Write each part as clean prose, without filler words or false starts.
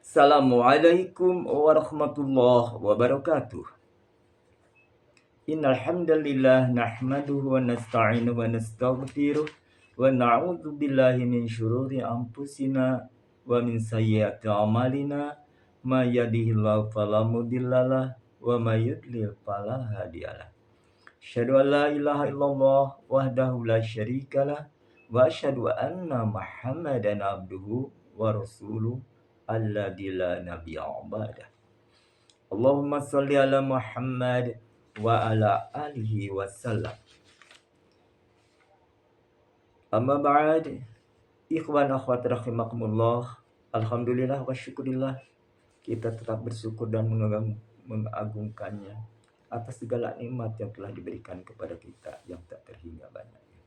Assalamualaikum warahmatullahi wabarakatuh. Innal hamdalillah nahmaduhu wa nasta'inuhu wa nastaghfiruh wa na'udzu billahi min syururi anfusina wa min sayyiati a'malina may yahdihillahu fala mudhillalah wa may yudlil fala hadiyalah. Asyhadu an la ilaha illallah wahdahu la syarikalah wa asyhadu anna Muhammadan abduhu wa rasuluh alladzi la nabiyya ba'dah. Allahumma sholli ala Muhammad wa ala alihi wasallam. Amma ba'd, ikhwan akhwat rahimakumullah. Alhamdulillah wa syukurillah, kita tetap bersyukur dan mengagungkannya atas segala nikmat yang telah diberikan kepada kita yang tak terhingga banyaknya.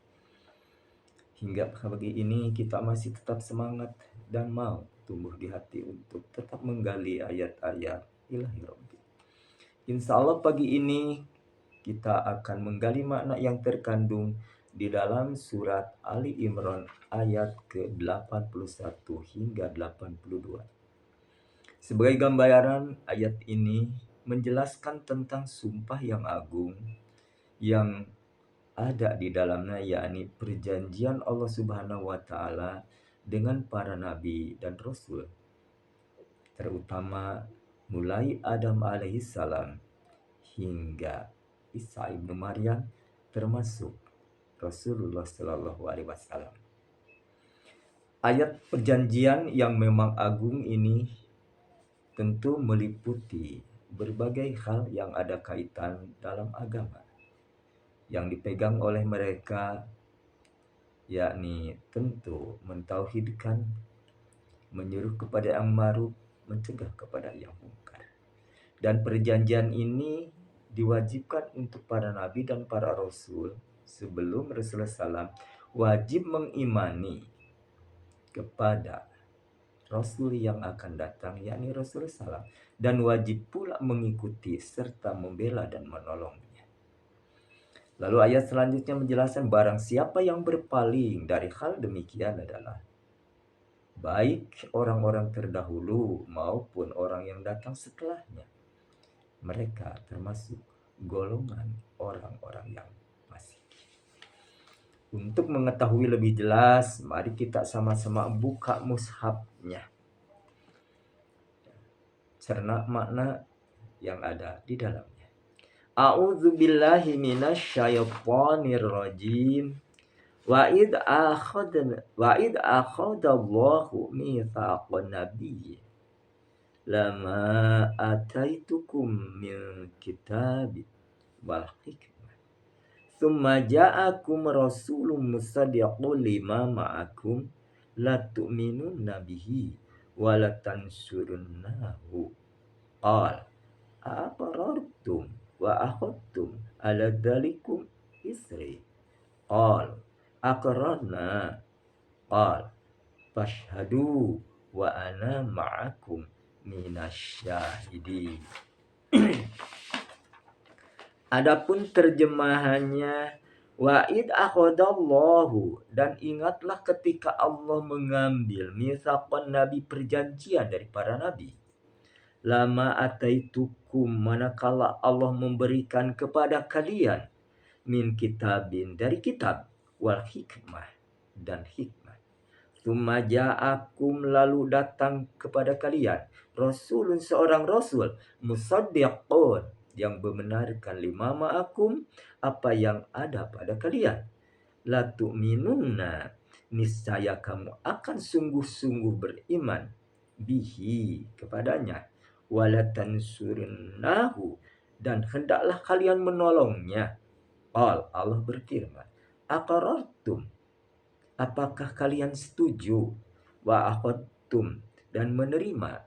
Hingga pagi ini kita masih tetap semangat dan mau tumbuh di hati untuk tetap menggali ayat-ayat ilahi Rabbi. Insya Allah pagi ini kita akan menggali makna yang terkandung di dalam surat Ali Imran ayat ke-81 hingga 82. Sebagai gambaran, ayat ini menjelaskan tentang sumpah yang agung yang ada di dalamnya, yakni perjanjian Allah Subhanahu wa taala dengan para nabi dan rasul, terutama mulai Adam alaihissalam hingga Isa ibnu Maryam, termasuk Rasulullah Shallallahu alaihi wasallam. Ayat perjanjian yang memang agung ini tentu meliputi berbagai hal yang ada kaitan dalam agama yang dipegang oleh mereka, yakni tentu mentauhidkan, menyuruh kepada yang ma'ruf, mencegah kepada yang mungkar. Dan perjanjian ini diwajibkan untuk para nabi dan para rasul sebelum Rasulullah SAW wajib mengimani kepada rasul yang akan datang, yakni Rasulullah SAW, dan wajib pula mengikuti serta membela dan menolongnya. Lalu ayat selanjutnya menjelaskan barang siapa yang berpaling dari hal demikian adalah baik orang-orang terdahulu maupun orang yang datang setelahnya. Mereka termasuk golongan orang-orang yang fasik. Untuk mengetahui lebih jelas, mari kita sama-sama buka mushafnya. Cerna makna yang ada di dalamnya. A'udzu billahi minasyaitonir rajim. Wa id akhadallahu mitsaqan nabiyyi lama ataitukum min kitabin wal hikmah thumma ja'akum rasulun musaddiqun lima ma'akum la tu'minunna bihi wa la tansurunnahu qal aqarartum wa akhadtum ala dzalikum isri qal aqrarna qal fashhadu wa ana ma'akum minasyahidin. Adapun terjemahannya, wa'id akhadallahu, dan ingatlah ketika Allah mengambil mitsaqan nabi, perjanjian dari para nabi. Lama ataitukum, manakala Allah memberikan kepada kalian min kitabin, dari kitab, wal hikmah, dan hikmah. Tsumma ja'akum, lalu datang kepada kalian rasulun, seorang rasul, musaddiqun, yang membenarkan lima ma'akum, apa yang ada pada kalian. La tu'minunna, niscaya kamu akan sungguh-sungguh beriman, bihi, kepadanya, wala tansurunnahu, dan hendaklah kalian menolongnya. Qal, Allah berfirman, aqarartum, apakah kalian setuju, wa akhadtum, dan menerima,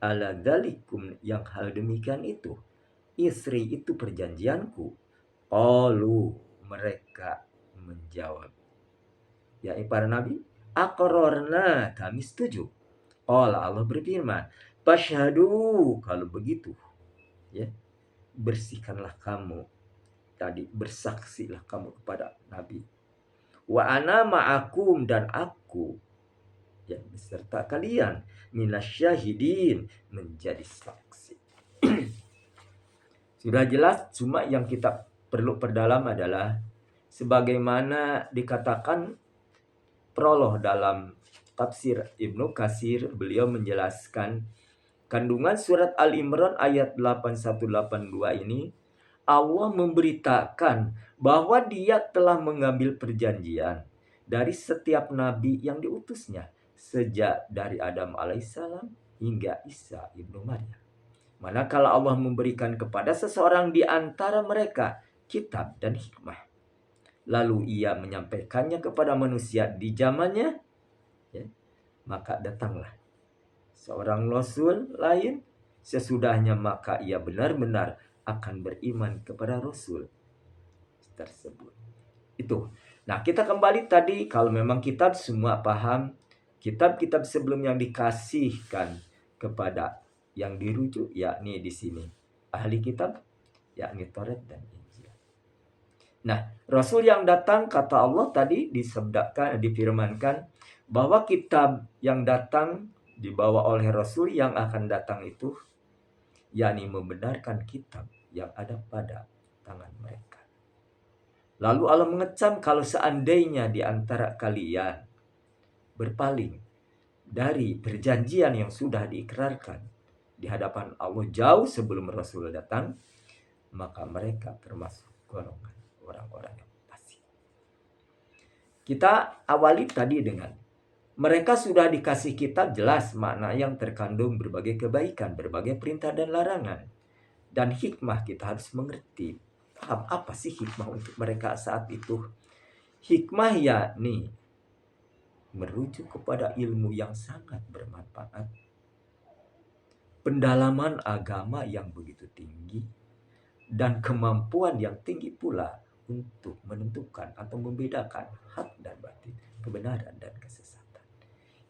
ala dzalikum, yang hal demikian itu, isri, itu perjanjianku. Qalu, mereka menjawab, yakni para nabi, aqrarna, kami setuju. Qala, Allah berfirman, fashhadu, kalau begitu, ya, bersihkanlah kamu, tadi bersaksilah kamu kepada nabi. Wa ana ma'akum, dan aku ya beserta kalian, minasyahidin, menjadi saksi. Sudah jelas, cuma yang kita perlu perdalam adalah sebagaimana dikatakan prolog dalam tafsir Ibnu Katsir, beliau menjelaskan kandungan surat Al-Imran ayat 8182 ini, Allah memberitakan bahwa Dia telah mengambil perjanjian dari setiap nabi yang diutusnya, sejak dari Adam alaihissalam hingga Isa ibnu Maryam. Manakala Allah memberikan kepada seseorang di antara mereka kitab dan hikmah, lalu ia menyampaikannya kepada manusia di zamannya, ya, maka datanglah seorang rasul lain sesudahnya, maka ia benar-benar akan beriman kepada rasul tersebut. Itu. Nah, kita kembali tadi, kalau memang kita semua paham kitab-kitab sebelum yang dikasihkan kepada yang dirujuk, yakni di sini ahli kitab, yakni Taurat dan Injil. Nah, rasul yang datang, kata Allah tadi disabdakan, difirmankan bahwa kitab yang datang dibawa oleh rasul yang akan datang itu, yakni membenarkan kitab yang ada pada tangan mereka. Lalu Allah mengecam kalau seandainya di antara kalian berpaling dari perjanjian yang sudah diikrarkan di hadapan Allah jauh sebelum Rasul datang, maka mereka termasuk golongan orang-orang yang fasik. Kita awali tadi dengan mereka sudah dikasih kitab, jelas makna yang terkandung berbagai kebaikan, berbagai perintah dan larangan. Dan hikmah kita harus mengerti. Paham apa sih hikmah untuk mereka saat itu? Hikmah yakni merujuk kepada ilmu yang sangat bermanfaat, pendalaman agama yang begitu tinggi, dan kemampuan yang tinggi pula untuk menentukan atau membedakan hak dan batin, kebenaran dan kesesatan.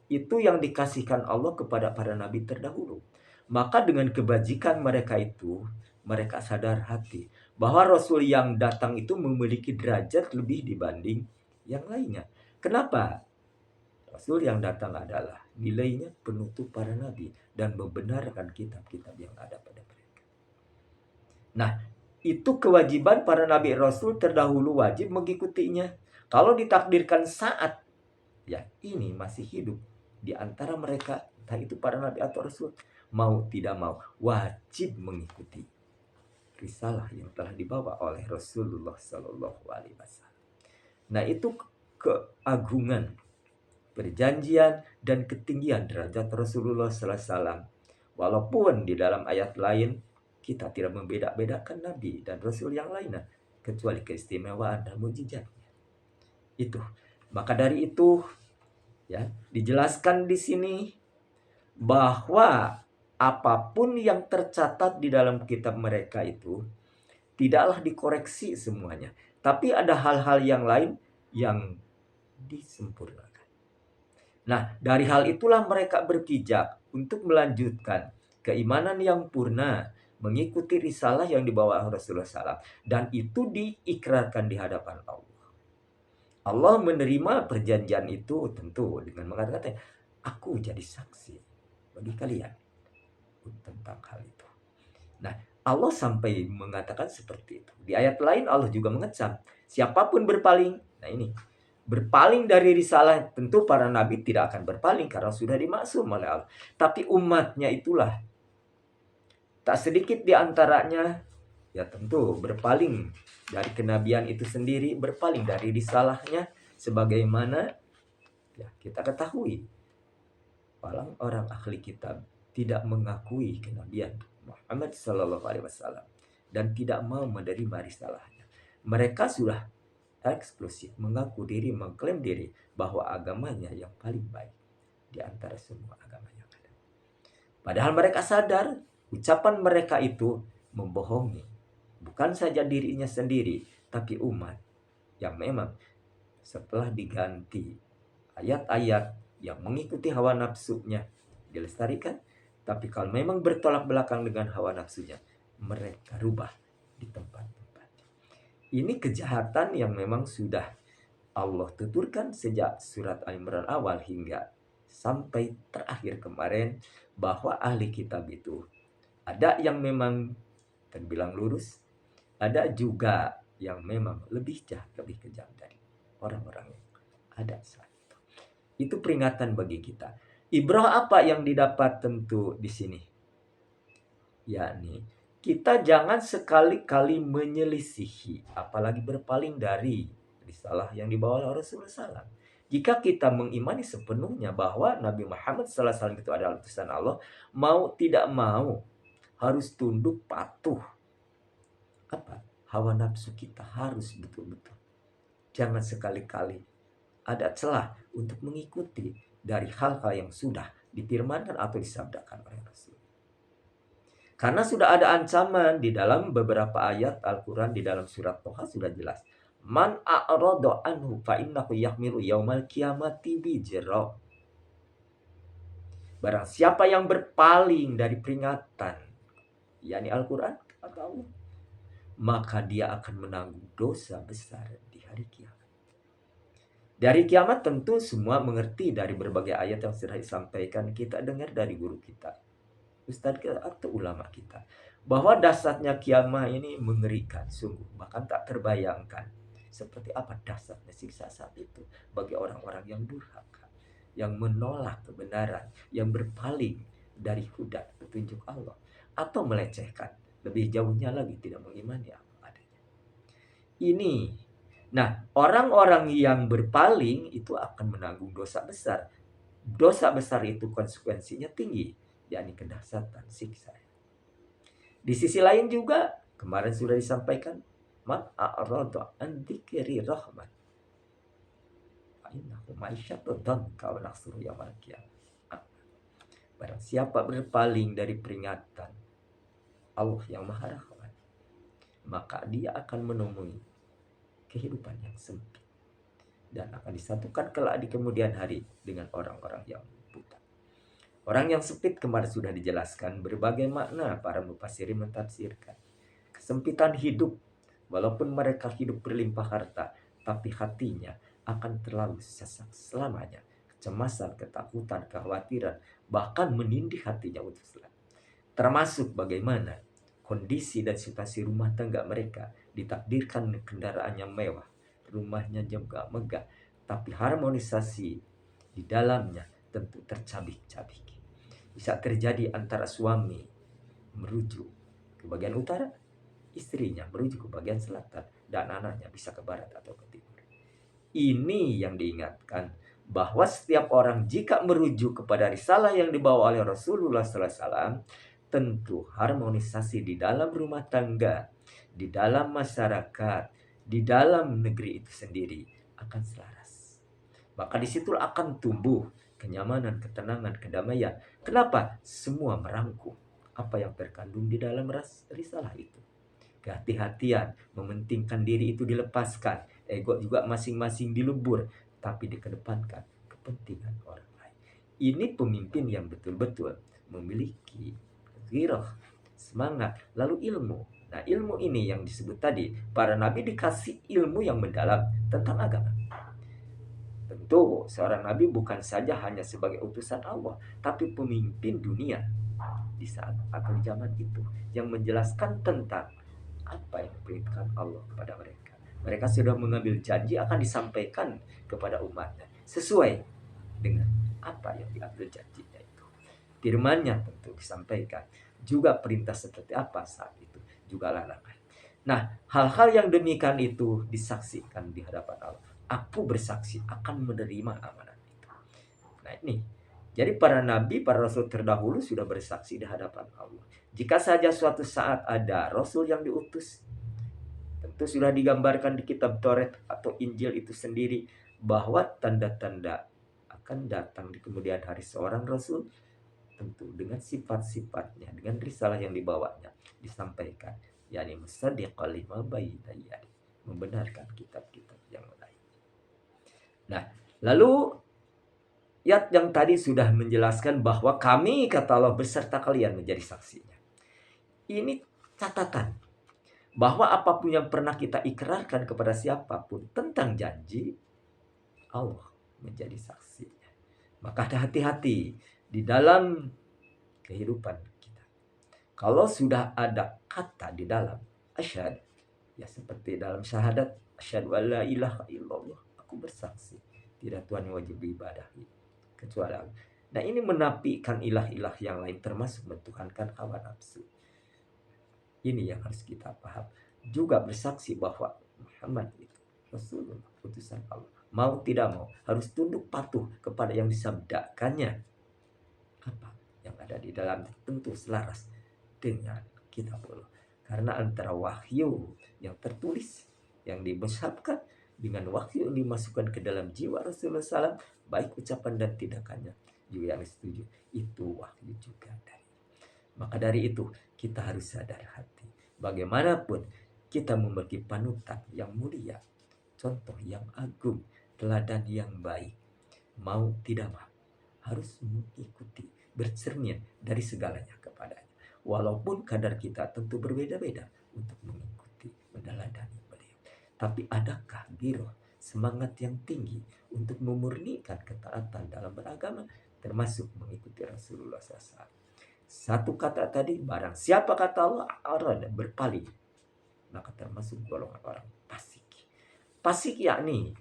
Itu yang dikasihkan Allah kepada para nabi terdahulu. Maka dengan kebajikan mereka itu, mereka sadar hati bahwa Rasul yang datang itu memiliki derajat lebih dibanding yang lainnya. Kenapa? Rasul yang datang adalah nilainya penutup para nabi dan membenarkan kitab-kitab yang ada pada mereka. Nah, itu kewajiban para nabi Rasul terdahulu wajib mengikutinya. Kalau ditakdirkan saat ya ini masih hidup di antara mereka, entah itu para nabi atau rasul, mau tidak mau wajib mengikuti risalah yang telah dibawa oleh Rasulullah Sallallahu Alaihi Wasallam. Nah, itu keagungan perjanjian dan ketinggian derajat Rasulullah Sallallahu Alaihi Wasallam. Walaupun di dalam ayat lain kita tidak membeda-bedakan nabi dan rasul yang lainnya kecuali keistimewaan dan mukjizatnya. Itu. Maka dari itu ya, dijelaskan di sini bahwa apapun yang tercatat di dalam kitab mereka itu tidaklah dikoreksi semuanya, tapi ada hal-hal yang lain yang disempurnakan. Nah, dari hal itulah mereka berpijak untuk melanjutkan keimanan yang purna, mengikuti risalah yang dibawa Rasulullah SAW, dan itu diikrarkan di hadapan Allah. Allah menerima perjanjian itu tentu dengan mengatakan, aku jadi saksi bagi kalian tentang hal itu. Nah, Allah sampai mengatakan seperti itu. Di ayat lain Allah juga mengecam, siapapun berpaling, nah ini, berpaling dari risalah, tentu para nabi tidak akan berpaling karena sudah dimaksum oleh Allah. Tapi umatnya itulah, tak sedikit di antaranya, ya tentu berpaling dari kenabian itu sendiri, berpaling dari risalahnya, sebagaimana ya kita ketahui orang ahli kitab tidak mengakui kenabian Muhammad Sallallahu Alaihi Wasallam dan tidak mau menerima risalahnya. Mereka sudah eksklusif mengaku diri, mengklaim diri bahwa agamanya yang paling baik di antara semua agama yang ada. Padahal mereka sadar ucapan mereka itu membohongi bukan saja dirinya sendiri, tapi umat yang memang setelah diganti ayat-ayat yang mengikuti hawa nafsunya dilestarikan, tapi kalau memang bertolak belakang dengan hawa nafsunya, mereka rubah di tempat-tempat. Ini kejahatan yang memang sudah Allah tuturkan sejak surat Al-Imran awal hingga sampai terakhir kemarin bahwa ahli kitab itu ada yang memang terbilang lurus, ada juga yang memang lebih jahat, lebih kejam dari orang-orang yang ada saat itu. Itu peringatan bagi kita. Ibrah apa yang didapat tentu di sini? Yakni kita jangan sekali-kali menyelisihi, apalagi berpaling dari risalah yang dibawa oleh Rasulullah SAW. Jika kita mengimani sepenuhnya bahwa Nabi Muhammad SAW itu adalah utusan Allah, mau tidak mau harus tunduk patuh. Apa? Hawa nafsu kita harus betul-betul. Jangan sekali-kali ada celah untuk mengikuti dari hal-hal yang sudah difirmankan atau disabdakan oleh Rasul. Karena sudah ada ancaman di dalam beberapa ayat Al-Quran, di dalam surat Toha sudah jelas. Man a'rada anhu fa innahu yahmilu yaumal qiyamati bijra. Barang siapa yang berpaling dari peringatan, yakni Al-Quran atau Allah, maka dia akan menanggung dosa besar di hari kiamat. Dari kiamat tentu semua mengerti dari berbagai ayat yang sudah disampaikan, kita dengar dari guru kita, Ustadz kita atau ulama kita, bahwa dasarnya kiamat ini mengerikan sungguh, bahkan tak terbayangkan seperti apa dasarnya siksa saat itu bagi orang-orang yang durhaka, yang menolak kebenaran, yang berpaling dari huda petunjuk Allah, atau melecehkan, lebih jauhnya lagi tidak mengimani apa adanya. Ini, nah orang-orang yang berpaling itu akan menanggung dosa besar. Dosa besar itu konsekuensinya tinggi, yakni kedahsyatan siksa. Di sisi lain juga kemarin sudah disampaikan, man a'rada an dzikri rahman fa innahu ma'isyatun danka wa nahsuru yaumal qiyamah. Barang siapa berpaling dari peringatan Allah yang Maha Rahman, maka dia akan menemui kehidupan yang sempit dan akan disatukan kelak di kemudian hari dengan orang-orang yang buta. Orang yang sempit kemarin sudah dijelaskan berbagai makna para mufassirin mentafsirkan. Kesempitan hidup, walaupun mereka hidup berlimpah harta, tapi hatinya akan terlalu sesak selamanya. Kecemasan, ketakutan, kekhawatiran, bahkan menindih hatinya untuk selalu. Termasuk bagaimana kondisi dan situasi rumah tangga mereka, ditakdirkan kendaraan yang mewah, rumahnya juga megah, tapi harmonisasi di dalamnya tentu tercabik-cabik. Bisa terjadi antara suami merujuk ke bagian utara, istrinya merujuk ke bagian selatan, dan anaknya bisa ke barat atau ke timur. Ini yang diingatkan, bahwa setiap orang jika merujuk kepada risalah yang dibawa oleh Rasulullah SAW, tentu harmonisasi di dalam rumah tangga, di dalam masyarakat, di dalam negeri itu sendiri akan selaras. Maka disitulah akan tumbuh kenyamanan, ketenangan, kedamaian. Kenapa? Semua merangkum apa yang terkandung di dalam risalah itu. Kehati-hatian, mementingkan diri itu dilepaskan, ego juga masing-masing dilebur, tapi dikedepankan kepentingan orang lain. Ini pemimpin yang betul-betul memiliki ghirah, semangat, lalu ilmu. Nah, ilmu ini yang disebut tadi, para nabi dikasih ilmu yang mendalam tentang agama. Tentu seorang nabi bukan saja hanya sebagai utusan Allah, tapi pemimpin dunia di saat atau di zaman itu, yang menjelaskan tentang apa yang diperintahkan Allah kepada mereka. Mereka sudah mengambil janji akan disampaikan kepada umatnya sesuai dengan apa yang diambil janjinya itu. Firman-Nya tentu disampaikan, juga perintah seperti apa saat itu, juga larangan. Nah, hal-hal yang demikian itu disaksikan di hadapan Allah. Aku bersaksi akan menerima amanat itu. Nah ini, jadi para nabi, para rasul terdahulu sudah bersaksi di hadapan Allah. Jika saja suatu saat ada rasul yang diutus, tentu sudah digambarkan di kitab Taurat atau Injil itu sendiri, bahwa tanda-tanda akan datang di kemudian hari seorang rasul, tentu dengan sifat-sifatnya, dengan risalah yang dibawanya disampaikan, yakni musaddiqal lima baina yadayhi, membenarkan kitab-kitab yang lain. Nah, lalu ayat yang tadi sudah menjelaskan bahwa kami, kata Allah, beserta kalian menjadi saksinya. Ini catatan bahwa apapun yang pernah kita ikrarkan kepada siapapun tentang janji, Allah menjadi saksinya. Maka hati-hati di dalam kehidupan kita. Kalau sudah ada kata di dalam asyhad, ya seperti dalam syahadat, asyhadu alla ilaha illallah, aku bersaksi tidak Tuhan yang wajib diibadahi kecuali Allah. Nah, ini menafikan ilah-ilah yang lain, termasuk mentuhankan hawa nafsu. Ini yang harus kita paham. Juga bersaksi bahwa Muhammad itu Rasulullah, utusan Allah. Mau tidak mau harus tunduk patuh kepada yang disabdakannya. Apa yang ada di dalam tentu selaras dengan kitab Allah. Karena antara wahyu yang tertulis, yang dibesarkan, dengan wahyu yang dimasukkan ke dalam jiwa Rasulullah SAW, baik ucapan dan tindakannya juga yang setuju, itu wahyu juga dari. Maka dari itu kita harus sadar hati. Bagaimanapun kita memiliki panutan yang mulia, contoh yang agung, teladan yang baik, mau tidak mau harus mengikuti, bercermin dari segalanya kepadanya. Walaupun kadar kita tentu berbeda-beda untuk mengikuti, meneladani beliau. Tapi adakah giroh, semangat yang tinggi untuk memurnikan ketaatan dalam beragama, termasuk mengikuti Rasulullah SAW. Satu kata tadi, barang siapa kata Allah, arad berpaling, maka termasuk golongan orang fasik. Fasik yakni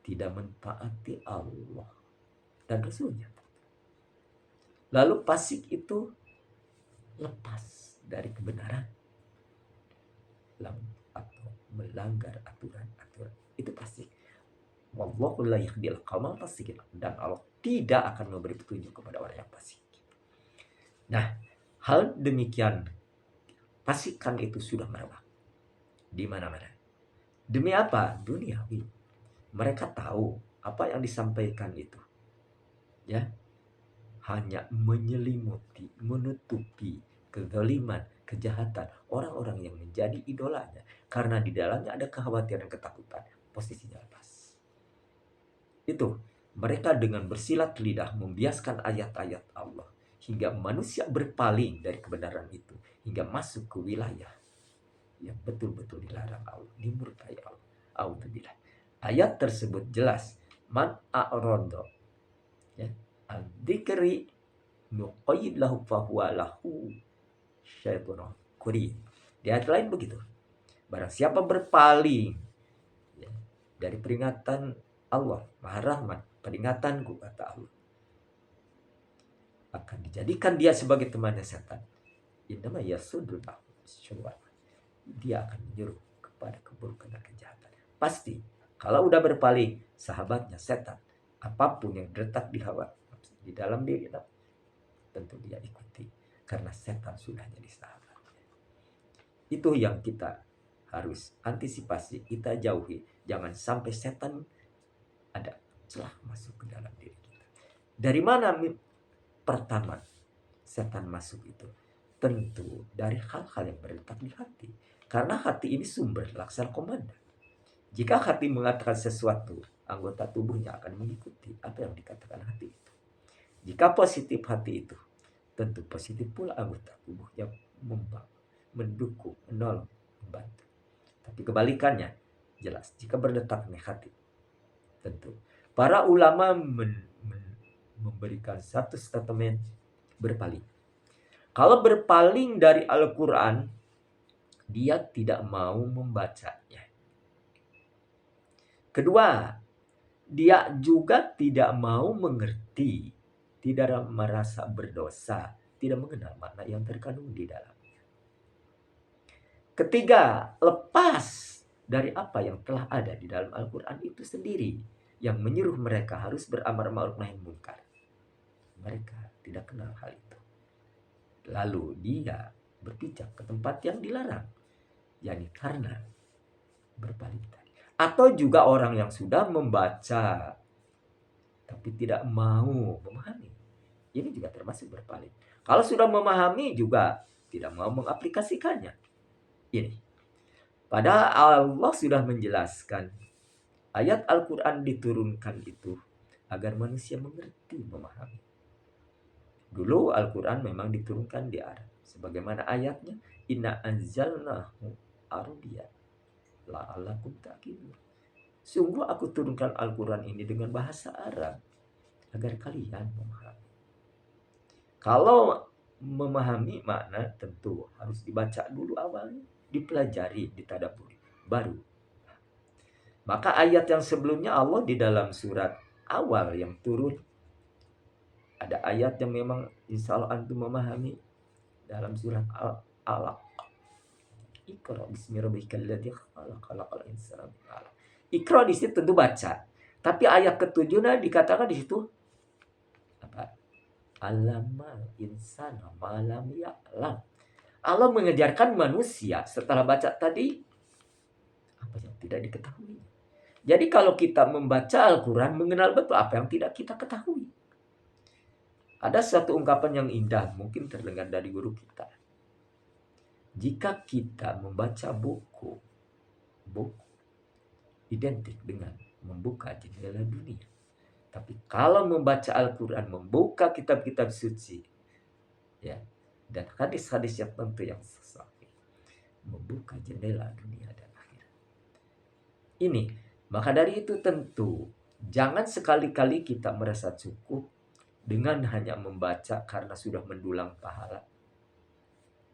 tidak mentaati Allah dan Rasulnya. Lalu fasik itu lepas dari kebenaran atau melanggar aturan-aturan, itu fasik. Wallahu la yahdil qaumal fasikin, dan Allah tidak akan memberi petunjuk kepada orang yang fasik. Nah, hal demikian, fasikan itu sudah merebak di mana-mana. Demi apa? Duniawi. Mereka tahu apa yang disampaikan itu, ya, hanya menyelimuti, menutupi kezaliman, kejahatan orang-orang yang menjadi idolanya. Karena di dalamnya ada kekhawatiran, ketakutan, posisinya lepas. Itu, mereka dengan bersilat lidah membiaskan ayat-ayat Allah, hingga manusia berpaling dari kebenaran itu, hingga masuk ke wilayah yang betul-betul dilarang Allah, dimurkai Allah. Auzubillah. Ayat tersebut jelas, man a'rada, ya, al-dzikri nuqayyid lahu fahuwa lahu syaitonun qarin. Di ayat lain begitu. Barang siapa berpaling, ya, dari peringatan Allah, Maha Rahman, peringatanku, kata Allah, akan dijadikan dia sebagai temannya setan. Innama yasuddu syaitan. Dia akan menyuruh kepada keburukan dan kejahatan. Pasti kalau udah berpaling, sahabatnya setan, apapun yang terletak di hawa di dalam diri, tentu dia ikuti, karena setan sudah jadi sahabatnya. Itu yang kita harus antisipasi, kita jauhi. Jangan sampai setan ada celah masuk ke dalam diri kita. Dari mana pertama setan masuk itu? Tentu dari hal-hal yang berletak di hati. Karena hati ini sumber laksana komandan. Jika hati mengatakan sesuatu, anggota tubuhnya akan mengikuti apa yang dikatakan hati itu. Jika positif hati itu, tentu positif pula anggota tubuhnya mendukung, menolong, membantu. Tapi kebalikannya, jelas. Jika berdetak hati, tentu. Para ulama memberikan satu statement berpaling. Kalau berpaling dari Al-Quran, dia tidak mau membacanya. Kedua, dia juga tidak mau mengerti, tidak merasa berdosa, tidak mengenal makna yang terkandung di dalamnya. Ketiga, lepas dari apa yang telah ada di dalam Al-Quran itu sendiri, yang menyuruh mereka harus beramar ma'ruf nahi munkar. Mereka tidak kenal hal itu. Lalu dia berpijak ke tempat yang dilarang, yakni karena berpaling tadi. Atau juga orang yang sudah membaca tapi tidak mau memahami, ini juga termasuk berpaling. Kalau sudah memahami juga tidak mau mengaplikasikannya. Ini padahal Allah sudah menjelaskan, ayat Al-Quran diturunkan itu agar manusia mengerti, memahami. Dulu Al-Quran memang diturunkan di Arab, sebagaimana ayatnya, inna anzalnahu arabiyyan la'allakum ta'qilun. Sungguh aku turunkan Al-Quran ini dengan bahasa Arab, agar kalian memahami. Kalau memahami makna tentu harus dibaca dulu awalnya, dipelajari, ditadaburi, baru. Maka ayat yang sebelumnya Allah di dalam surat awal yang turun, ada ayat yang memang insya Allah antum memahami dalam surat Al-Alaq. Iqra bismi rabbikal ladzi khalaq, khalaqal insana min 'alaq. Iqra di situ tentu baca. Tapi ayat ketujuhnya dikatakan di situ apa? Alamal insana malam ya'lam. Allah mengejarkan manusia setelah baca tadi apa yang tidak diketahui. Jadi kalau kita membaca Al-Quran, mengenal betul apa yang tidak kita ketahui. Ada satu ungkapan yang indah, mungkin terdengar dari guru kita. Jika kita membaca buku identik dengan membuka jendela dunia. Tapi kalau membaca Al-Quran, membuka kitab-kitab suci, ya, dan hadis-hadis yang tentu yang sahih, membuka jendela dunia dan akhirat. Ini, maka dari itu tentu jangan sekali-kali kita merasa cukup dengan hanya membaca karena sudah mendulang pahala.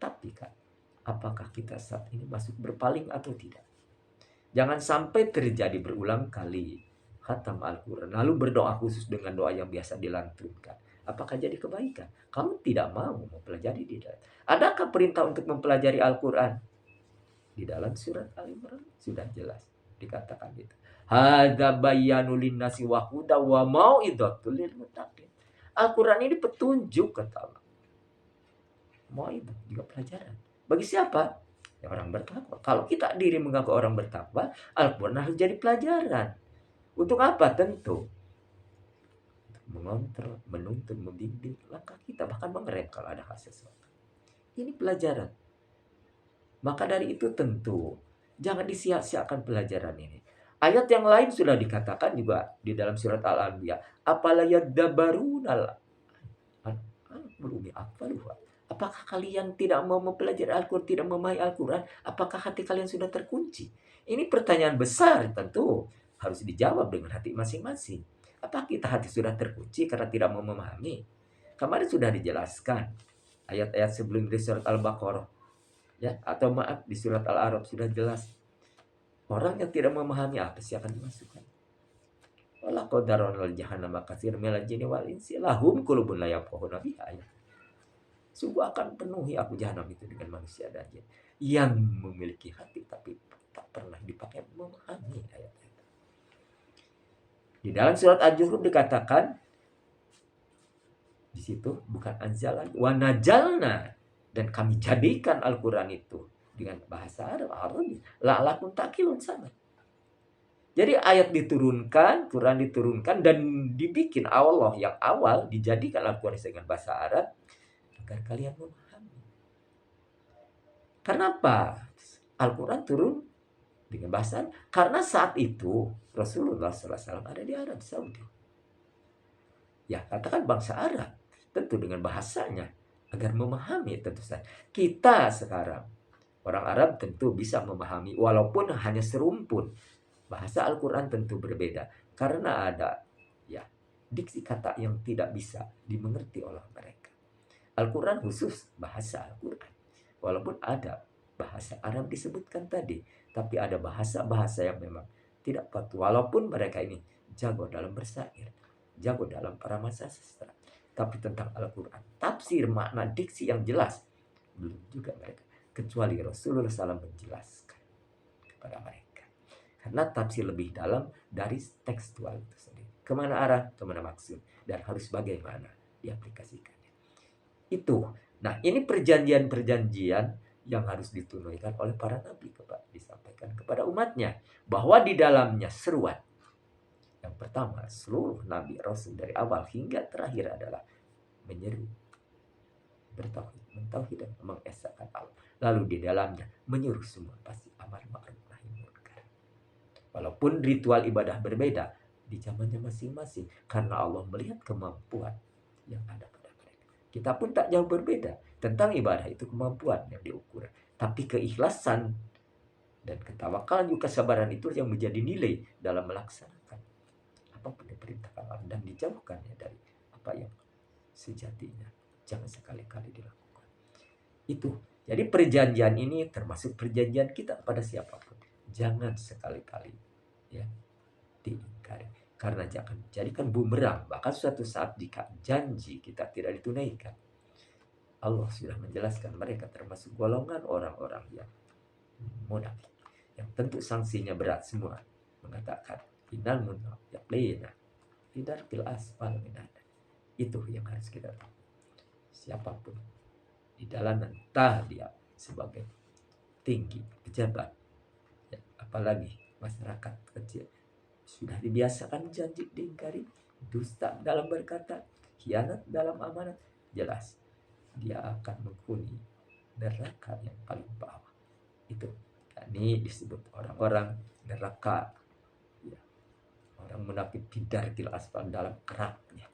Tapi kan, apakah kita saat ini masuk berpaling atau tidak? Jangan sampai terjadi berulang kali khatam Al-Quran, lalu berdoa khusus dengan doa yang biasa dilantunkan. Apakah jadi kebaikan? Kamu tidak mau mempelajari di dalam. Adakah perintah untuk mempelajari Al-Quran? Di dalam surat Al-Imran sudah jelas dikatakan itu. Hadza bayanul linnasi wa huda wa mau'izatul lil muttaqin. Al-Quran ini petunjuk, kata Allah. Mau'izah juga pelajaran. Bagi siapa? Ya, orang bertakwa. Kalau kita diri mengaku orang bertakwa, Al-Quran harus jadi pelajaran. Untuk apa? Tentu untuk mengontrol, menuntun, membimbing langkah kita, bahkan mengerem kalau ada hal sesuatu. Ini pelajaran. Maka dari itu tentu jangan disia-siakan pelajaran ini. Ayat yang lain sudah dikatakan juga di dalam surat Al-Anbiya. Apala yadabbarunal apakah kalian tidak mau mempelajari Al-Quran, tidak memahami Al-Quran? Apakah hati kalian sudah terkunci? Ini pertanyaan besar, tentu harus dijawab dengan hati masing-masing. Apakah kita hati sudah terkunci karena tidak mau memahami? Kemarin sudah dijelaskan ayat-ayat sebelum di surat Al-Baqarah, ya, atau maaf di surat Al-A'raf sudah jelas. Orang yang tidak memahami apa sih akan dimasukkan. Wala qadarul jahannama katsir minal jinni wal insi lahum qulubun la yafqahuna biha. Sungguh akan penuhi aku jahanam itu dengan manusia dan jin yang memiliki hati tapi tak pernah dipakai memahami ayat-ayat. Di dalam surat Al-Zukhruf dikatakan di situ bukan anzalan wa najalna, dan kami jadikan Al-Quran itu dengan bahasa Arabi la'alakum taqilun sama. Jadi ayat diturunkan, Quran diturunkan dan dibikin Allah yang awal dijadikan Al-Quran dengan bahasa Arab agar kalian memahami. Kenapa Al-Quran turun dengan bahasa Arab? Karena saat itu Rasulullah SAW ada di Arab Saudi. Ya, katakan bangsa Arab, tentu dengan bahasanya agar memahami tentu saja. Kita sekarang orang Arab tentu bisa memahami walaupun hanya serumpun. Bahasa Al-Quran tentu berbeda karena ada ya diksi kata yang tidak bisa dimengerti oleh mereka. Al-Quran khusus bahasa Al-Quran. Walaupun ada bahasa Arab disebutkan tadi, tapi ada bahasa-bahasa yang memang tidak patuh. Walaupun mereka ini jago dalam bersair, jago dalam paramasa sastra, tapi tentang Al-Quran, tafsir, makna, diksi yang jelas belum juga mereka. Kecuali Rasulullah SAW menjelaskan kepada mereka. Karena tafsir lebih dalam dari tekstual itu sendiri. Kemana arah, kemana maksud, dan harus bagaimana diaplikasikannya. Itu. Nah, ini perjanjian-perjanjian yang harus ditunaikan oleh para nabi, disampaikan kepada umatnya. Bahwa di dalamnya seruan. Yang pertama, seluruh nabi rasul dari awal hingga terakhir adalah menyeru bertauhid, mentauhid dan mengesahkan Allah. Lalu di dalamnya menyuruh semua pasti amar ma'ruf nahi munkar. Walaupun ritual ibadah berbeda di zamannya masing-masing karena Allah melihat kemampuan yang ada pada mereka. Kita pun tak jauh berbeda tentang ibadah, itu kemampuan yang diukur. Tapi keikhlasan dan ketawakalan juga kesabaran itu yang menjadi nilai dalam melaksanakan apapun yang diperintahkan Allah dan dijauhkannya dari apa yang sejatinya jangan sekali-kali dilakukan. Itu. Jadi perjanjian ini termasuk perjanjian kita pada siapapun. Jangan sekali-kali ya diingkari. Karena jangan jadikan bumerang. Bahkan suatu saat jika janji kita tidak ditunaikan, Allah sudah menjelaskan mereka termasuk golongan orang-orang yang munafik. Yang tentu sanksinya berat semua. Mengatakan innal munafiqina fi darkil asfal minan. Itu yang harus kita tahu. Siapapun di dalam entah dia sebagai tinggi pejabat ya, apalagi masyarakat kecil sudah dibiasakan janji diingkari, dusta dalam berkata, khianat dalam amanat, jelas dia akan menghuni neraka yang paling bawah. Itu ini disebut orang-orang neraka ya. Orang munafik bidarkil asfal, dalam keraknya.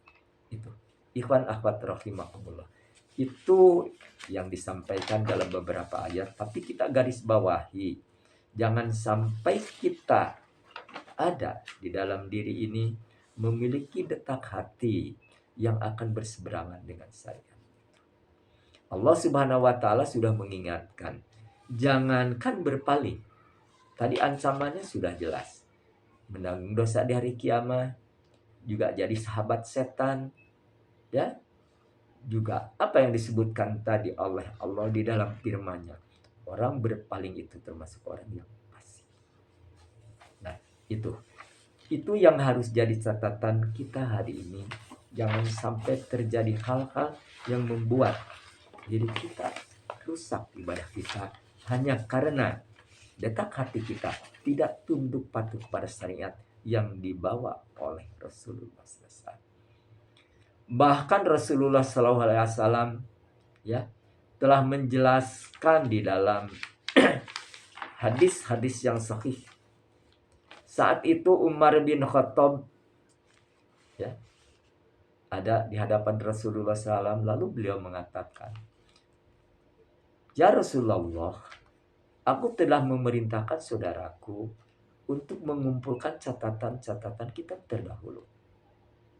Itu ikhwan akhwat rahimakumullah. Itu yang disampaikan dalam beberapa ayat, tapi kita garis bawahi jangan sampai kita ada di dalam diri ini memiliki detak hati yang akan berseberangan dengan syariat. Allah Subhanahu wa taala sudah mengingatkan, jangankan berpaling. Tadi ancamannya sudah jelas. Menanggung dosa di hari kiamat, juga jadi sahabat setan, ya. Juga apa yang disebutkan tadi oleh Allah di dalam firman-Nya. Orang berpaling itu termasuk orang yang fasik. Nah, itu yang harus jadi catatan kita hari ini. Jangan sampai terjadi hal-hal yang membuat diri kita rusak ibadah kita hanya karena detak hati kita tidak tunduk patuh pada syariat yang dibawa oleh Rasulullah SAW. Bahkan Rasulullah SAW ya telah menjelaskan di dalam hadis-hadis yang sahih. Saat itu Umar bin Khattab ya ada di hadapan Rasulullah SAW, lalu beliau mengatakan, "Ya Rasulullah, aku telah memerintahkan saudaraku untuk mengumpulkan catatan-catatan kitab terdahulu.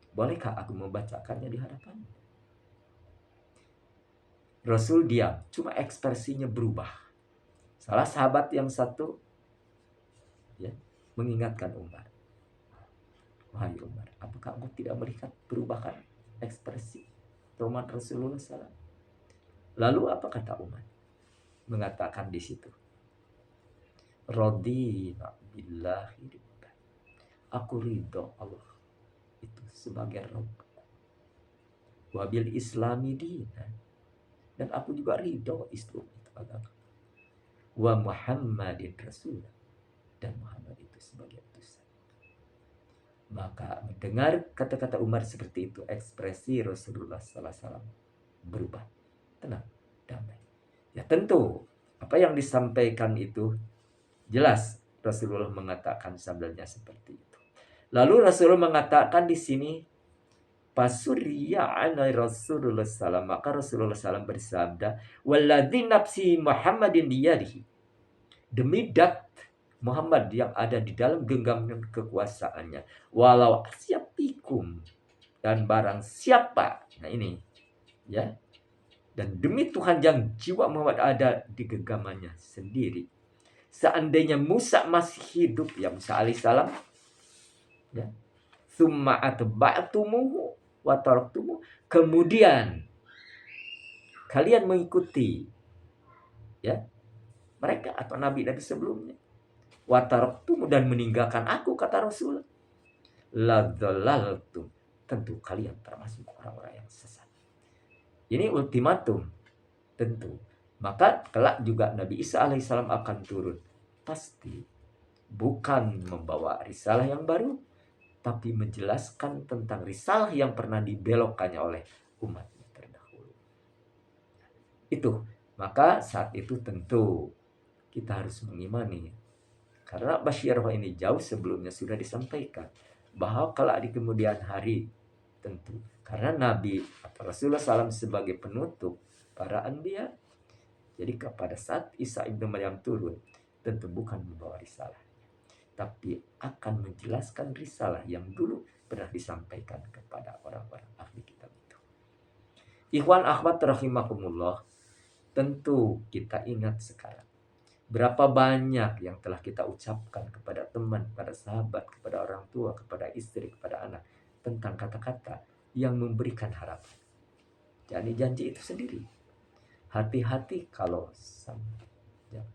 Bolehkah aku membacakannya di hadapan?" Rasul diam, cuma ekspresinya berubah. Salah sahabat yang satu ya mengingatkan Umar, "Wahai Umar, apakah engkau tidak melihat perubahan ekspresi Roman Rasulullah SAW?" Lalu apa kata Umar? Mengatakan di situ, "Radina billahi rabban." Aku ridho Allah itu sebagai Rabb. Wabil Islami dinan, dan aku juga ridho Islam itu agama. Wa Muhammadin Rasul, dan Muhammad itu sebagai utusan. Maka mendengar kata-kata Umar seperti itu, ekspresi Rasulullah SAW berubah. Tenang, damai. Ya tentu, apa yang disampaikan itu jelas Rasulullah mengatakan sabdanya seperti itu. Lalu Rasulullah mengatakan di sini, "Pasuriya ana Rasulullah SAW." Maka Rasulullah SAW bersabda, "Walladzi nafsi Muhammadin biyadihi." Demi dat Muhammad yang ada di dalam genggaman kekuasaannya. Walau asyapikum, dan barang siapa. Nah ini ya. Dan demi Tuhan yang jiwa Muhammad ada di genggamannya sendiri. Seandainya Musa masih hidup, ya Musa alaihissalam, ya, summa atba'tumuhu wa taraktumuhu, kemudian kalian mengikuti ya mereka atau nabi-nabi sebelumnya, wa taraktumu, dan meninggalkan aku, kata Rasul, la dhalaltum, tentu kalian termasuk orang-orang yang sesat. Ini ultimatum tentu. Maka kelak juga Nabi Isa alaihissalam akan turun. Pasti bukan membawa risalah yang baru, tapi menjelaskan tentang risalah yang pernah dibelokkannya oleh umatnya terdahulu. Itu. Maka saat itu tentu kita harus mengimani. Karena basyirah ini jauh sebelumnya sudah disampaikan bahwa kelak di kemudian hari tentu. Karena Nabi atau Rasulullah SAW sebagai penutup para anbiya. Jadi pada saat Isa ibnu Maryam turun, tentu bukan membawa risalah, tapi akan menjelaskan risalah yang dulu pernah disampaikan kepada orang-orang ahli kitab itu. Ikhwan akhwat rahimakumullah, tentu kita ingat sekarang berapa banyak yang telah kita ucapkan kepada teman, kepada sahabat, kepada orang tua, kepada istri, kepada anak tentang kata-kata yang memberikan harapan. Jadi janji itu sendiri. Hati-hati kalau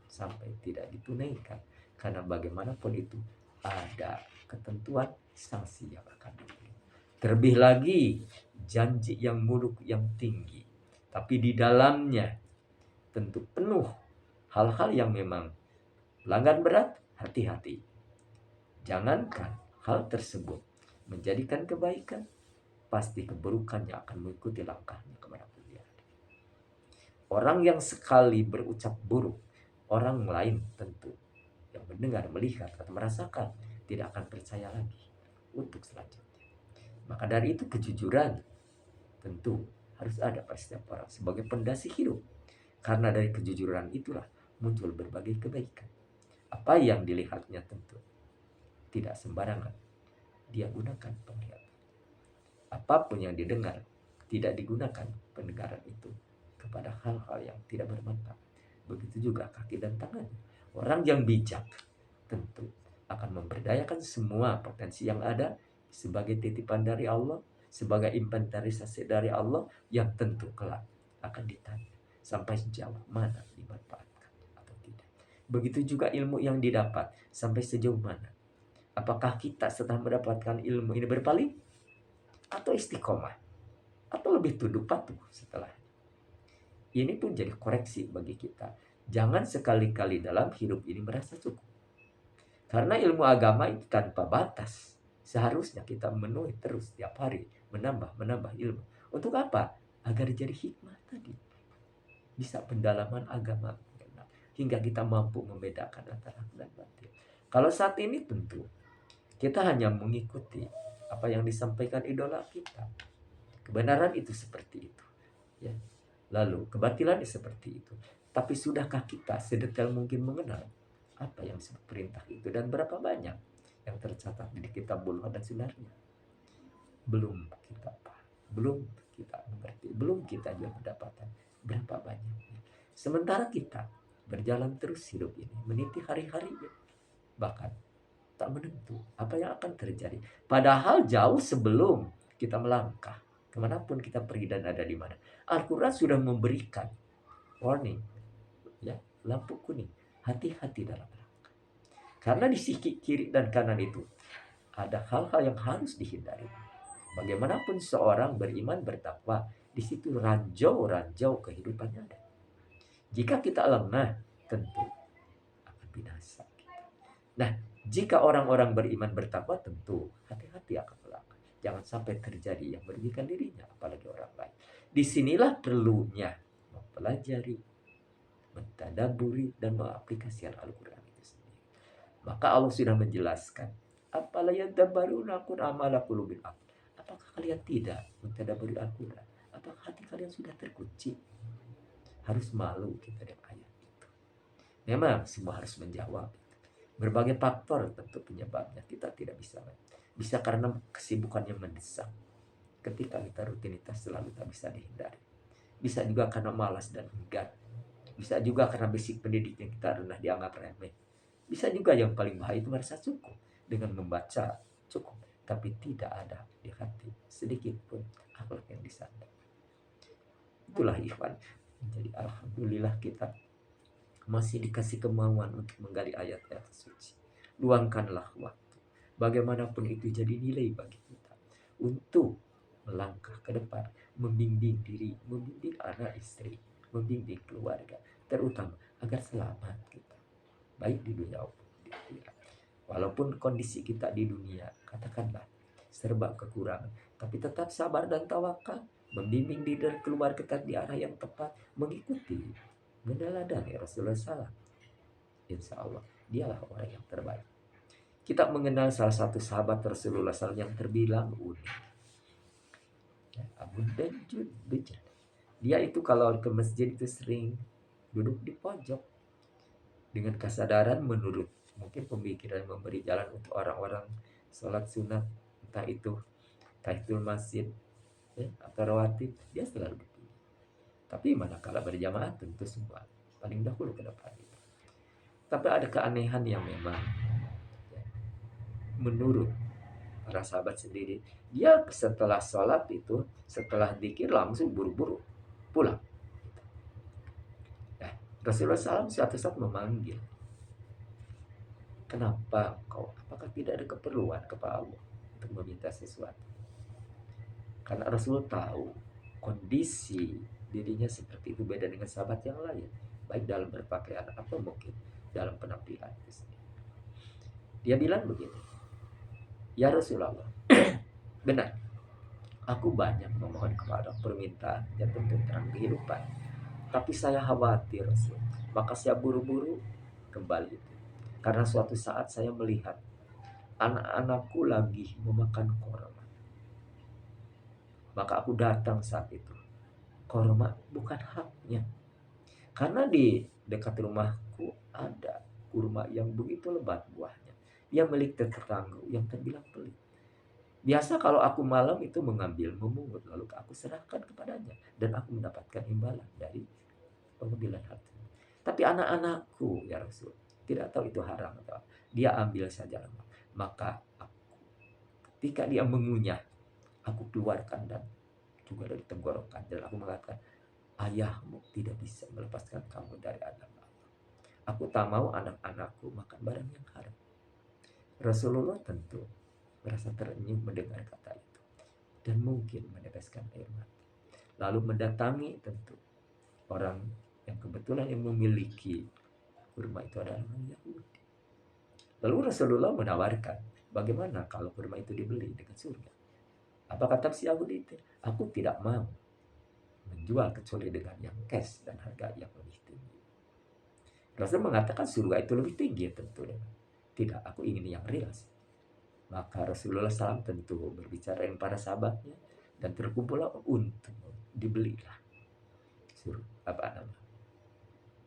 sampai tidak ditunaikan. Karena bagaimanapun itu ada ketentuan sanksi yang akan diberi. Terlebih lagi janji yang muluk yang tinggi. Tapi di dalamnya tentu penuh hal-hal yang memang pelanggaran berat, hati-hati. Jangankan hal tersebut menjadikan kebaikan, pasti keburukannya akan mengikuti langkahnya kemanapun dia. Orang yang sekali berucap buruk, orang lain tentu yang mendengar, melihat, atau merasakan tidak akan percaya lagi untuk selanjutnya. Maka dari itu kejujuran tentu harus ada pada setiap orang sebagai pondasi hidup. Karena dari kejujuran itulah muncul berbagai kebaikan. Apa yang dilihatnya tentu tidak sembarangan dia gunakan penglihatan. Apapun yang didengar tidak digunakan pendengaran itu kepada hal-hal yang tidak bermanfaat. Begitu juga kaki dan tangan. Orang yang bijak tentu akan memberdayakan semua potensi yang ada sebagai titipan dari Allah, sebagai inventarisasi dari Allah yang tentu kelak akan ditanya sampai sejauh mana dimanfaatkan atau tidak. Begitu juga ilmu yang didapat sampai sejauh mana. Apakah kita setelah mendapatkan ilmu ini berpaling atau istiqomah atau lebih tunduk patuh setelah. Ini pun jadi koreksi bagi kita. Jangan sekali-kali dalam hidup ini merasa cukup. Karena ilmu agama itu tanpa batas. Seharusnya kita memenuhi terus setiap hari. Menambah ilmu. Untuk apa? Agar jadi hikmah tadi. Bisa pendalaman agama. Hingga kita mampu membedakan antara hak dan batil. Kalau saat ini tentu kita hanya mengikuti apa yang disampaikan idola kita. Kebenaran itu seperti itu. Ya. Lalu kebatilan seperti itu. Tapi sudahkah kita sedetail mungkin mengenal apa yang disebut perintah itu dan berapa banyak yang tercatat di kitabul dan sunahnya? Belum kita belum kita mengerti, belum kita juga mendapatkan berapa banyaknya. Sementara kita berjalan terus hidup ini, meniti hari-hari, bahkan tak menentu apa yang akan terjadi. Padahal jauh sebelum kita melangkah kemanapun kita pergi dan ada di mana, Al-Quran sudah memberikan warning, ya, lampu kuning, hati-hati dalam langkah. Karena di sisi kiri dan kanan itu ada hal-hal yang harus dihindari. Bagaimanapun seorang beriman bertakwa, di situ ranjau kehidupannya ada. Jika kita lengah, tentu akan binasa. Nah, jika orang-orang beriman bertakwa, tentu hati-hati akan melangkah. Jangan sampai terjadi yang merugikan dirinya, apalagi orang lain. Disinilah perlunya mempelajari, mentadaburi, dan mengaplikasikan Al-Quran itu sendiri. Maka Allah sudah menjelaskan, apala yadabbaruna amala qulubin. Apakah kalian tidak mentadaburi Al-Quran? Apakah hati kalian sudah terkunci? Harus malu kita dengan ayat itu. Memang semua harus menjawab. Berbagai faktor tentu penyebabnya. Kita tidak bisa karena kesibukannya mendesak. Ketika kita rutinitas selalu tak bisa dihindari. Bisa juga karena malas dan enggan. Bisa juga karena basic pendidikan kita rendah dianggap remeh. Bisa juga yang paling bahaya itu merasa cukup dengan membaca cukup, tapi tidak ada di hati sedikit pun akhlak yang disandang. Itulah ikhwan. Jadi alhamdulillah kita masih dikasih kemauan untuk menggali ayat-ayat suci. Luangkanlah waktu. Bagaimanapun itu jadi nilai bagi kita untuk melangkah ke depan, membimbing diri, membimbing anak istri, membimbing keluarga, terutama agar selamat kita, baik di dunia maupun di akhirat. Walaupun kondisi kita di dunia, katakanlah serba kekurangan, tapi tetap sabar dan tawakal, membimbing diri dan keluarga kita di arah yang tepat, mengikuti meneladani Rasulullah SAW. Insya Allah dialah orang yang terbaik. Kita mengenal salah satu sahabat Rasulullah SAW yang terbilang unik, Abu Dujana. Dia itu kalau ke masjid itu sering duduk di pojok dengan kesadaran menurut mungkin pemikiran memberi jalan untuk orang-orang sholat sunat entah itu tahiyatul masjid ya, atau rawatib, dia selalu dipilih. Tapi manakala berjamaah tentu semua paling dahulu ke depan itu. Tapi ada keanehan yang memang ya, menurut para sahabat sendiri, dia setelah sholat itu, setelah zikir langsung buru-buru pulang. Nah, Rasulullah SAW suatu saat memanggil, kenapa kau? Apakah tidak ada keperluan kepada Allah untuk meminta sesuatu? Karena Rasul tahu kondisi dirinya seperti itu beda dengan sahabat yang lain, baik dalam berpakaian atau mungkin dalam penampilan itu sendiri. Dia bilang begini, ya Rasulullah, benar, aku banyak memohon kepada permintaan yang tentang kehidupan, tapi saya khawatir Rasul, maka saya buru-buru kembali itu. Karena suatu saat saya melihat anak-anakku lagi memakan korma, maka aku datang saat itu. Korma bukan haknya, karena di dekat rumahku ada kurma yang begitu lebat buahnya. Dia milik tetangga yang terbilang pelit. Biasa kalau aku malam itu mengambil, memungut, lalu aku serahkan kepadanya. Dan aku mendapatkan imbalan dari pengambilan hati. Tapi anak-anakku, ya Rasul, tidak tahu itu haram atau apa. Dia ambil saja. Maka aku, ketika dia mengunyah, aku keluarkan dan juga dari tenggorokan. Dan aku mengatakan, ayahmu tidak bisa melepaskan kamu dari adab Allah. Aku tak mau anak-anakku makan barang yang haram. Rasulullah tentu merasa terenyuh mendengar kata itu dan mungkin meneteskan air mata. Lalu mendatangi tentu orang yang kebetulan yang memiliki kurma itu adalah orang Yahudi. Lalu Rasulullah menawarkan, bagaimana kalau kurma itu dibeli dengan surga? Apa kata si Yahudi itu? Aku tidak mau menjual kecuali dengan yang cash dan harga yang lebih tinggi. Rasul mengatakan surga itu lebih tinggi tentu. Tidak, aku ingin yang real. Maka Rasulullah SAW tentu berbicara dengan para sahabatnya dan terkumpullah untuk dibelilah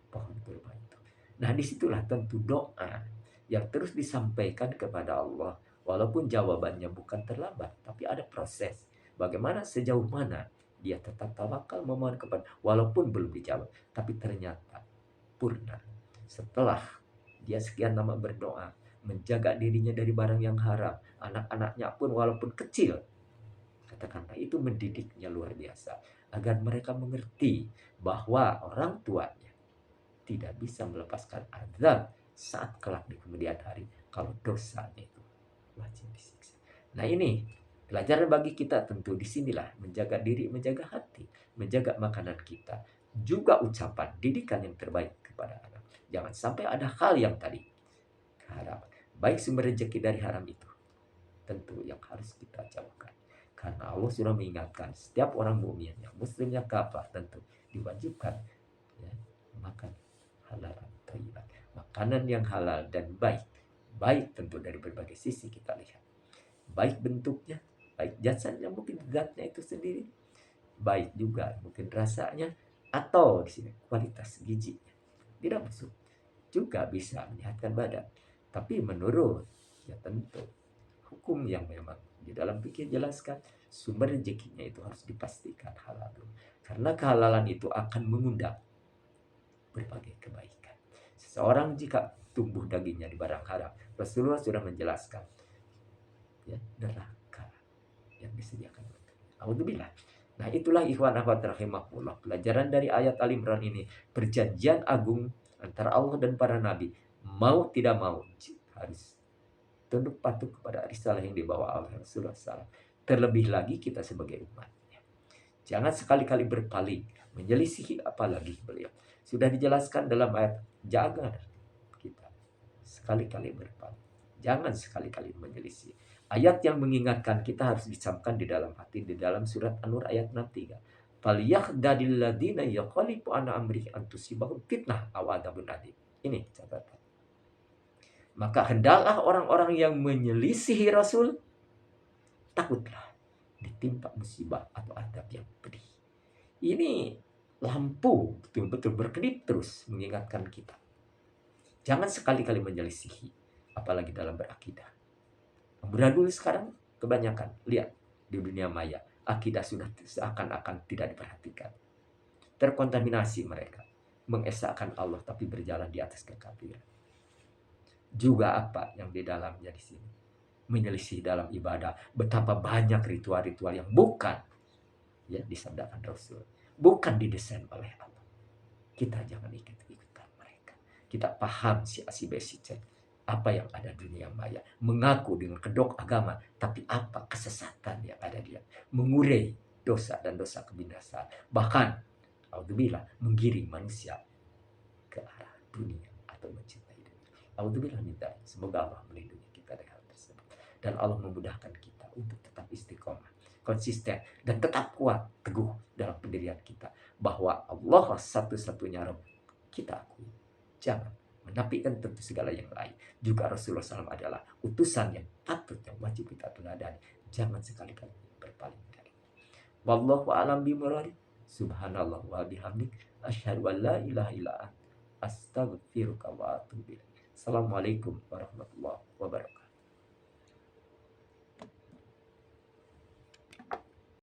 pohon kurma itu. Nah disitulah tentu doa yang terus disampaikan kepada Allah, walaupun jawabannya bukan terlambat, tapi ada proses. Bagaimana sejauh mana dia tetap tawakal memohon kepada, walaupun belum dijawab, tapi ternyata purna setelah dia sekian lama berdoa, menjaga dirinya dari barang yang haram, anak-anaknya pun walaupun kecil, katakanlah itu mendidiknya luar biasa, agar mereka mengerti bahwa orang tuanya tidak bisa melepaskan azab saat kelak di kemudian hari kalau dosanya itu wajib disiksa. Nah ini pelajaran bagi kita tentu disinilah menjaga diri, menjaga hati, menjaga makanan kita, juga ucapan didikan yang terbaik kepada anak. Jangan sampai ada hal yang tadi haram, baik sumber rezeki dari haram itu tentu yang harus kita jauhkan. Karena Allah sudah mengingatkan setiap orang mukmin yang muslim yang kafir tentu diwajibkan ya, makan halal thayyiban, makanan yang halal dan baik. Baik tentu dari berbagai sisi kita lihat. Baik bentuknya, baik jasanya, mungkin zatnya itu sendiri, baik juga mungkin rasanya, atau di sini kualitas gizinya. Tidak busuk, juga bisa menyehatkan badan. Tapi menurut ya tentu hukum yang memang di dalam fikih jelaskan, sumber rezekinya itu harus dipastikan halal dulu. Karena kehalalan itu akan mengundang berbagai kebaikan. Seseorang jika tumbuh dagingnya di barang haram, Rasulullah sudah menjelaskan ya, neraka yang disediakan. Alhamdulillah. Nah itulah ikhwan akhwat rahimahullah, pelajaran dari ayat Al-Imran ini, perjanjian agung antara Allah dan para nabi, mau tidak mau harus tunduk patuh kepada risalah yang dibawa oleh Rasulullah SAW. Terlebih lagi kita sebagai umatnya, jangan sekali-kali berpaling menyelisihi, apalagi beliau sudah dijelaskan dalam ayat, jaga kita sekali-kali berpaling, jangan sekali-kali menyelisih. Ayat yang mengingatkan kita harus dicamkan di dalam hati, di dalam surat An-Nur ayat 63. Falyahdharil ladzina yaqalibu an amrihi an tusibahum fitnah aw adzabun alim. Ini catatan. Maka hendaklah orang-orang yang menyelisihi Rasul takutlah ditimpa musibah atau adab yang pedih. Ini lampu betul-betul berkedip terus mengingatkan kita. Jangan sekali-kali menyelisihi, apalagi dalam berakidah. Amburadul sekarang Kebanyakan, lihat di dunia maya, akidah sudah seakan-akan tidak diperhatikan. Terkontaminasi mereka. Mengesahkan Allah tapi berjalan di atas kekafiran. Juga apa yang di dalamnya di sini? Menyelisih dalam ibadah. Betapa banyak ritual-ritual yang bukan ya disabdakan Rasul. Bukan didesain oleh Allah. Kita jangan ikut-ikutan mereka. Kita paham si basic apa yang ada di dunia maya. Mengaku dengan kedok agama, tapi apa kesesatan yang ada dia. Mengurai dosa dan dosa kebinasaan. Bahkan, alhamdulillah, menggiring manusia ke arah dunia atau mencintai dunia. Alhamdulillah minta. Semoga Allah melindungi kita dari hal tersebut. Dan Allah memudahkan kita untuk tetap istiqomah, konsisten, dan tetap kuat, teguh dalam pendirian kita. Bahwa Allah satu-satunya Rabb kita akui. Jangan menafikan tentu segala yang lain. Juga Rasulullah SAW adalah utusan yang patut, yang wajib kita teladani. Jangan sekali-kali berpaling dari. Wallahu a'lam bimurad. Subhanallah wa bihamdik. Asyhadu an la ilaha illa anta. Astaghfiruka wa atubu ilaik. Assalamualaikum warahmatullahi wabarakatuh.